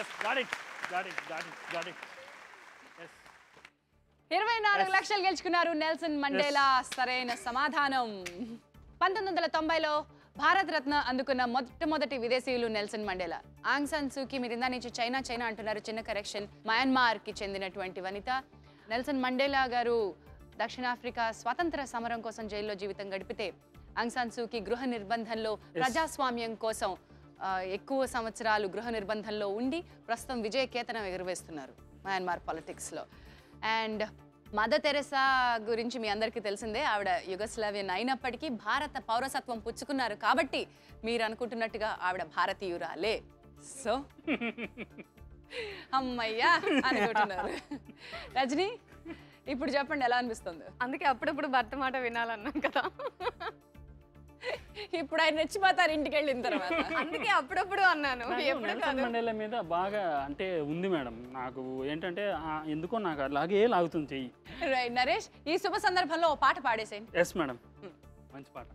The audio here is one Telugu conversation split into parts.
Yes, got it. Got it. Yes. 24 లక్షలు గెలుచుకున్నారు నెల్సన్ మండేలా. సరైన సమాధానం. 1990లో భారత రత్న అందుకున్న మొట్టమొదటి విదేశీయులు నెల్సన్ మండేలా. ఆంగ్ సాన్ సూకీ మీరు ఇందా నుంచి చైనా అంటున్నారు, చిన్న కరెక్షన్. మయన్మార్కి చెందినటువంటి వనిత. నెల్సన్ మండేలా గారు దక్షిణాఫ్రికా స్వాతంత్ర సమరం కోసం జైల్లో జీవితం గడిపితే ఆంగ్ సాన్ సూకీ గృహ నిర్బంధంలో ప్రజాస్వామ్యం కోసం ఎక్కువ సంవత్సరాలు గృహ నిర్బంధంలో ఉండి ప్రస్తుతం విజయ కేతనం ఎగురవేస్తున్నారు మయన్మార్ పాలిటిక్స్లో. అండ్ మదర్ తెరెసా గురించి మీ అందరికీ తెలిసిందే. ఆవిడ యుగస్లావియన్ అయినప్పటికీ భారత పౌరసత్వం పుచ్చుకున్నారు కాబట్టి మీరు అనుకుంటున్నట్టుగా ఆవిడ భారతీయురాలే. సో అమ్మయ్యా అనుకుంటున్నారు. రజని, ఇప్పుడు చెప్పండి ఎలా అనిపిస్తుంది? అందుకే అప్పుడప్పుడు భర్త మాట వినాలన్నాం కదా. ఇప్పుడు ఆయన నచ్చిపోతారు ఇంటికి వెళ్ళిన తర్వాత. అందుకే అప్పుడప్పుడు అన్నాను. నెల్సన్ మండేలా మీద బాగా అంటే ఉంది మేడం. నాకు ఏంటంటే ఎందుకో నాకు అలాగే లాగుతుంది చెయ్యి. రైట్ నరేష్, ఈ శుభ సందర్భంలో ఓ పాట పాడేసేయండి. ఎస్ మేడం, మంచి పాట.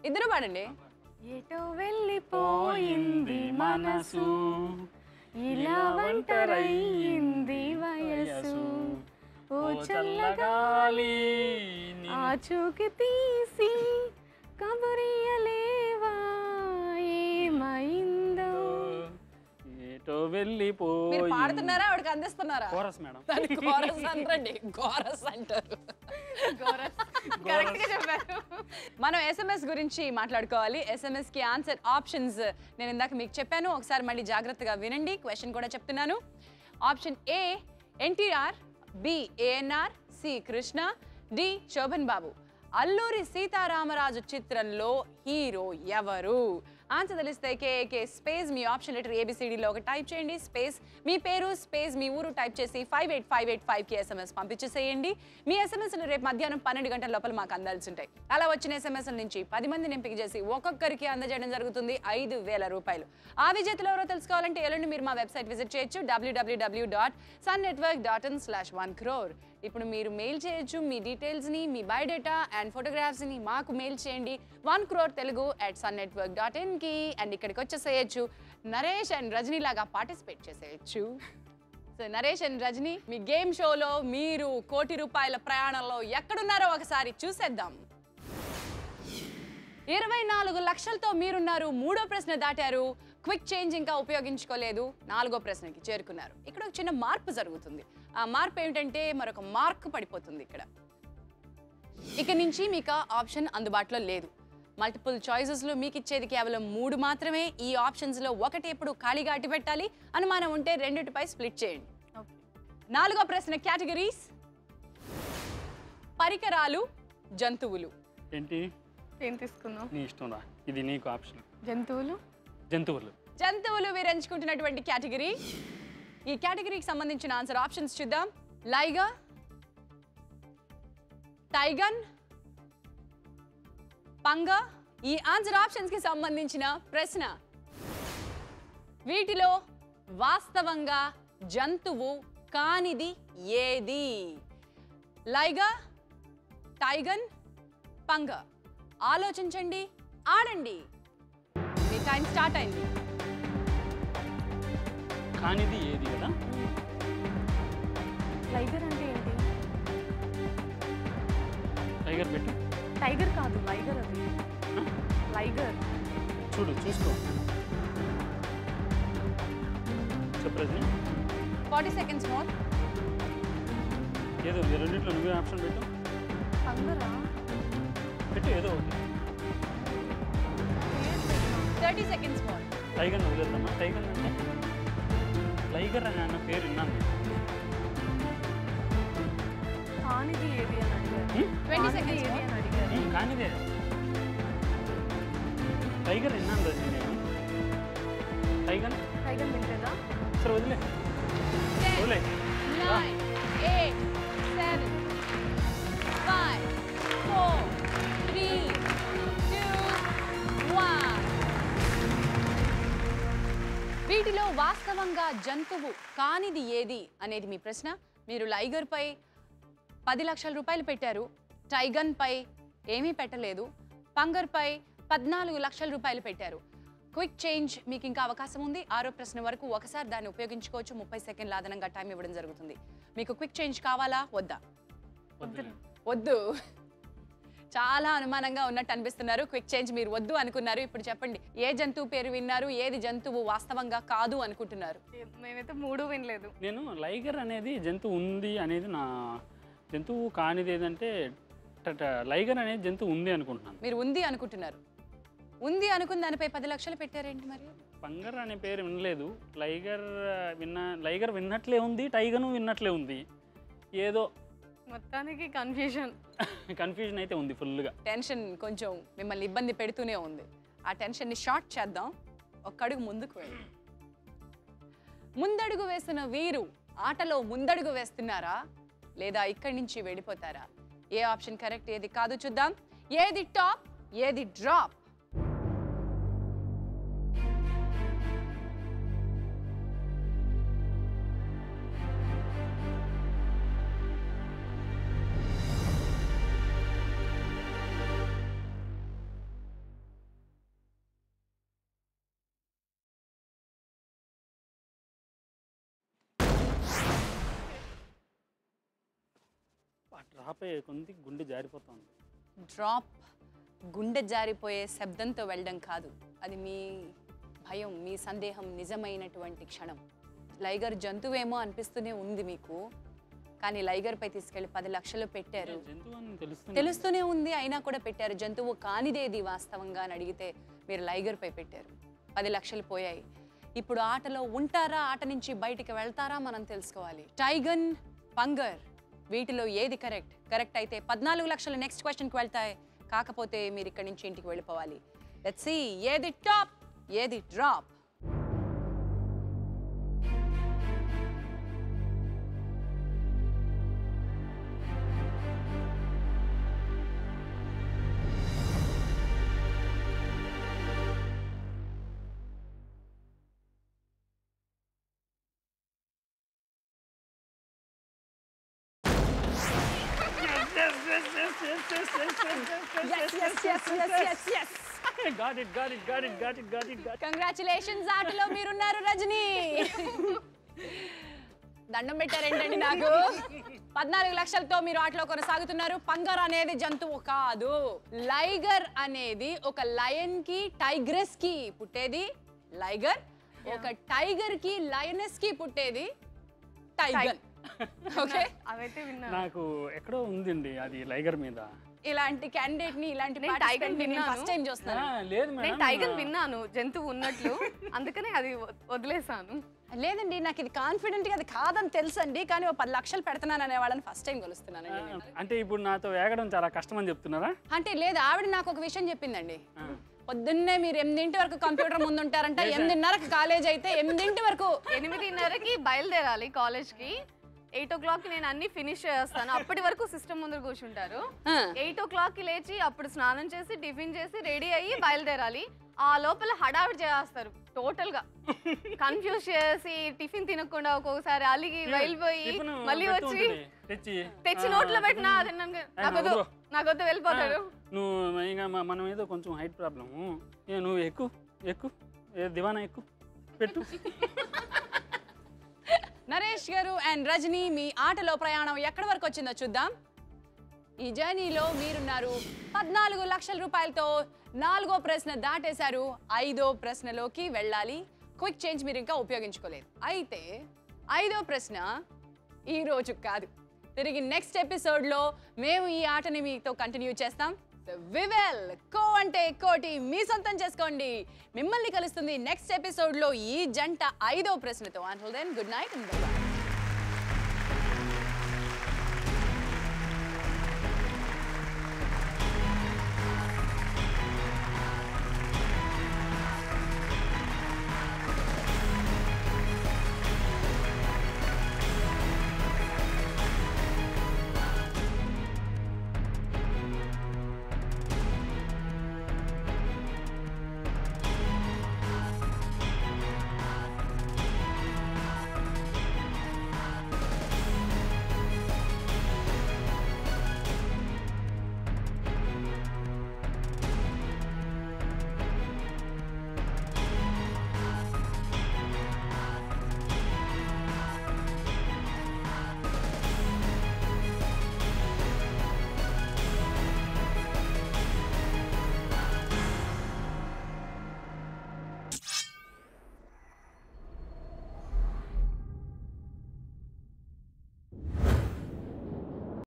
ఇద్దరు పాడండి. ఎటో వెళ్ళిపోయింది మనసు, ఇలా ఒంటరయ్యింది వయసు, ఓ చల్లగాలి ఆ చూకి తీసి కబురియలేవా ఏమైందో. ఏటో వెళ్ళిపోయి మీరు పాడుతున్నారా ఆవిడకి అందిస్తున్నారా? Chorus madam. కోరస్ అంటారండి, కోరస్ అంటారు. కరెక్ట్ గా చెప్పారు. మనం SMS గురించి మాట్లాడుకోవాలి. SMS కి ఆన్సర్ ఆప్షన్స్ నేను ఇందాక మీకు చెప్పాను, ఒకసారి మళ్ళీ జాగ్రత్తగా వినండి. క్వశ్చన్ కూడా చెప్తున్నాను. Option A NTR, B ANR, C Krishna, D Shobhan Babu. Alluri Sitaramaraju చిత్రంలో హీరో ఎవరు? ఆన్సర్ తెలిస్తే KAK స్పేస్ మీ ఆప్షన్ లెటర్ ABCDలో ఒక టైప్ చేయండి, స్పేస్ మీ పేరు, స్పేస్ మీ ఊరు టైప్ చేసి 58585కి SMS పంపించేసేయండి. మీ SMSలు రేపు మధ్యాహ్నం 12 గంటల లోపల మాకు అందాల్సి ఉంటాయి. అలా వచ్చిన SMSల నుంచి 10 మందిని ఎంపిక చేసి ఒక్కొక్కరికి అందజేయడం జరుగుతుంది 5,000 రూపాయలు. ఆ విజేతలు ఎవరో తెలుసుకోవాలంటే ఎల్లుండి మీరు మా వెబ్సైట్ విజిట్ చేయొచ్చు www.sunnetwork.in/1crore. ఇప్పుడు మీరు మెయిల్ చేయొచ్చు మీ డీటెయిల్స్ని, మీ బయోడేటా అండ్ ఫోటోగ్రాఫ్స్ని మాకు మెయిల్ చేయండి 1crore@sunnetwork.in కి. అండ్ ఇక్కడికి వచ్చేసేయచ్చు. నరేష్ అండ్ రజనీ లాగా పార్టిసిపేట్ చేసేయచ్చు. సో నరేష్ అండ్ రజనీ, మీ గేమ్ షోలో మీరు 1 కోటి రూపాయల ప్రయాణంలో ఎక్కడున్నారో ఒకసారి చూసేద్దాం. 24 లక్షలతో మీరున్నారు. 3వ ప్రశ్న దాటారు. క్విక్ చేంజ్ ఇంకా ఉపయోగించుకోలేదు. 4వ ప్రశ్నకి చేరుకున్నారు. ఇక్కడ ఒక చిన్న మార్పు జరుగుతుంది. ఆ మార్పు ఏమిటంటే మరొక మార్క్ పడిపోతుంది ఇక్కడ. ఇక నుంచి మీకు ఆప్షన్ అందుబాటులో లేదు. మల్టిపుల్ చాయిసెస్లో మీకు ఇచ్చేది కేవలం 3 మాత్రమే. ఈ ఆప్షన్స్లో ఒకటి ఎప్పుడు ఖాళీగా అట్టి పెట్టాలి. అనుమానం ఉంటే రెండిటిపై స్ప్లిట్ చేయండి. 4వ ప్రశ్న కేటగిరీస్: పరికరాలు, జంతువులు. ఏంటి ఏం తీసుకున్నావు? నీ ఇష్టం రా, ఇది నీకు ఆప్షన్. జంతువులు మీరు ఎంచుకుంటున్నటువంటి కేటగిరీ. ఈ కేటగిరీకి సంబంధించిన ఆన్సర్ ఆప్షన్స్ చూద్దాం. లైగర్, టైగన్, పంగ. ఈ ఆన్సర్ ఆప్షన్స్ కి సంబంధించిన ప్రశ్న: వీటిలో వాస్తవంగా జంతువు కానిది ఏది? లైగర్, టైగన్, పంగ. ఆలోచించండి, ఆడండి. మీ టైం స్టార్ట్ అయింది. కానిది ఏది కదా? లైగర్ అంటే ఏంటి? టైగర్ పెట్టు. టైగర్ కాదు, లైగర్. అది లైగర్. చూసుకో. చెప్పు 40 seconds more. ఏదో రెండిట్లో నువ్వే ఆప్షన్ పెట్టు. పంగరా పెట్టు ఏదో ఒకటి. 30 seconds more. టైగర్ వదిలేద్దామా? టైగర్ అంటే లైగర్ అని అన్న పేరు విన్నాను. కానిది ఏది అని అడిగారు. 20 seconds ఏది అని అడిగారు. కానిదే టైగర్ విన్నాను రోజు నేను. టైగర్ వింటేదా? సరే వదిలే. 10, 9, 8, 7, 5, 4, 3, 2, 1. వీటిలో వాస్తవంగా జంతువు కానిది ఏది అనేది మీ ప్రశ్న. మీరు లైగర్ పై 10 లక్షల రూపాయలు పెట్టారు. టైగన్ పై ఏమీ పెట్టలేదు. పంగర్ పై 14 లక్షల రూపాయలు పెట్టారు. క్విక్ చేంజ్ మీకు ఇంకా అవకాశం ఉంది. 6వ ప్రశ్న వరకు ఒకసారి దాన్ని ఉపయోగించుకోవచ్చు. 30 సెకండ్ల అదనంగా టైం ఇవ్వడం జరుగుతుంది. మీకు క్విక్ చేంజ్ కావాలా వద్దా? వద్దు. చాలా అనుమానంగా ఉన్నట్టు అనిపిస్తున్నారు. క్విక్ చేంజ్ మీరు వద్దు అనుకున్నారు. ఇప్పుడు చెప్పండి, ఏ జంతువు పేరు విన్నారు, ఏది జంతువు వాస్తవంగా కాదు అనుకుంటున్నారు? మేమైతే 3 వినలేదు. నేను లైగర్ అనేది జంతువు ఉంది అనేది నా జంతువు కానిది ఏదంటే లైగర్ అనేది జంతువు ఉంది అనుకుంటున్నాను. మీరు ఉంది అనుకుంటున్నారు. ఉంది అనుకున్న దానిపై 10 లక్షలు పెట్టారేంటి మరి? పంగర్ అనే పేరు వినలేదు. లైగర్ విన్నట్లే ఉంది, టైగర్ విన్నట్లే ఉంది. ఏదో మొత్తానికి కన్ఫ్యూజన్ అయితే ఉంది ఫుల్గా. టెన్షన్ కొంచెం మిమ్మల్ని ఇబ్బంది పెడుతూనే ఉంది. ఆ టెన్షన్ని షార్ట్ చేద్దాం. ఒక్క అడుగు ముందుకు వెళ్ళి, ముందడుగు వేసిన వీరు ఆటలో ముందడుగు వేస్తున్నారా లేదా ఇక్కడి నుంచి వెళ్ళిపోతారా? ఏ ఆప్షన్ కరెక్ట్, ఏది కాదు చూద్దాం. ఏది టాప్, ఏది డ్రాప్? డ్రాప్ అయ్యే కొంది గుండె జారిపోతుంది. డ్రాప్ గుండె జారిపోయే శబ్దంతో వెళ్ళడం కాదు, అది మీ భయం, మీ సందేహం నిజమైనటువంటి క్షణం. లైగర్ జంతువేమో అనిపిస్తూనే ఉంది మీకు, కానీ లైగర్పై తీసుకెళ్లి 10 లక్షలు పెట్టారు. తెలుస్తూనే ఉంది, అయినా కూడా పెట్టారు. జంతువు కానిదేది వాస్తవంగా అని అడిగితే మీరు లైగర్పై పెట్టారు. 10 లక్షలు పోయాయి. ఇప్పుడు ఆటలో ఉంటారా, ఆట నుంచి బయటికి వెళ్తారా మనం తెలుసుకోవాలి. టైగర్, పంగర్, వీటిలో ఏది కరెక్ట్? కరెక్ట్ అయితే 14 లక్షలు నెక్స్ట్ క్వశ్చన్కి వెళ్తాయి. కాకపోతే మీరు ఇక్కడి నుంచి ఇంటికి వెళ్ళిపోవాలి. లెట్స్ సీ, ఏది టాప్, ఏది డ్రాప్? కంగ్రాచులేషన్స్, ఆటలో మీరున్నారు రజనీ. దండం పెట్టారేంటండి నాకు? 14 లక్షలతో మీరు ఆటలో కొనసాగుతున్నారు. పంగర్ అనేది జంతువు కాదు. లైగర్ అనేది ఒక లయన్ కి టైగ్రెస్ కి పుట్టేది లైగర్, ఒక టైగర్ కి లయనెస్ కి పుట్టేది టైగర్. ఓకే, అవైతే విన్నా. నాకు ఎక్కడో ఉందండి అది లైగర్ మీద. ఇలాంటి క్యాండిడేట్ ని, ఇలాంటి టైగర్ ఫస్ట్ టైం చూస్తాను. లేదు నేను టైగర్ విన్నాను జంతువు ఉన్నట్లు, అందుకనే అది వదిలేసాను. లేదండి, నాకు ఇది కాన్ఫిడెంట్ గా అది కాదని తెలుసండి, కానీ 10 లక్షలు పెడతాను అనే వాళ్ళని ఫస్ట్ టైం కలుస్తున్నానండి. అంటే ఇప్పుడు నాతో వేగడం చాలా కష్టం అని చెప్తున్నారా? అంటే లేదు, ఆవిడ నాకు ఒక విషయం చెప్పిందండి. పొద్దున్నే మీరు 8 వరకు కంప్యూటర్ ముందు ఉంటారంట. 8:30కి కాలేజ్ అయితే 8 వరకు 8:30కి బయలుదేరాలి కాలేజ్ కి. 8 o'clock నేను అన్ని ఫినిష్ చేస్తాను. అప్పటి వరకు సిస్టమ్ ముందు కూర్చుంటారు. 8 o'clock లేచి అప్పుడు స్నానం చేసి టిఫిన్ చేసి రెడీ అయ్యి బయలుదేరాలి. ఆ లోపల హడావిడి చేస్తారు. టోటల్ గా కన్ఫ్యూజ్ చేసి టిఫిన్ తినకుండా ఒక్కొక్కసారి అలిగి వెళ్ళిపోయి మళ్ళీ వచ్చి తెచ్చి నోట్లో పెట్టినా నాకొద్దు వెళ్ళిపోతాడు. నువ్వు ఇంకా మనం ఏదో కొంచెం హైట్ ప్రాబ్లము, నువ్వు ఎక్కు దివానా ఎక్కు పెట్టు. నరేష్ గారు అండ్ రజనీ, మీ ఆటలో ప్రయాణం ఎక్కడి వరకు వచ్చిందో చూద్దాం. ఈ జర్నీలో మీరున్నారు 14 లక్షల రూపాయలతో. 4వ ప్రశ్న దాటేశారు. 5వ ప్రశ్నలోకి వెళ్ళాలి. క్విక్ చేంజ్ మీరు ఇంకా ఉపయోగించుకోలేదు. అయితే 5వ ప్రశ్న ఈ రోజు కాదు, తిరిగి నెక్స్ట్ ఎపిసోడ్లో మేము ఈ ఆటని మీతో కంటిన్యూ చేస్తాం. వివెల్ కో అంటే కోటి మీ సొంతం చేసుకోండి. మిమ్మల్ని కలుస్తుంది నెక్స్ట్ ఎపిసోడ్లో ఈ జంట 5వ ప్రశ్నతో. Until then good night and by.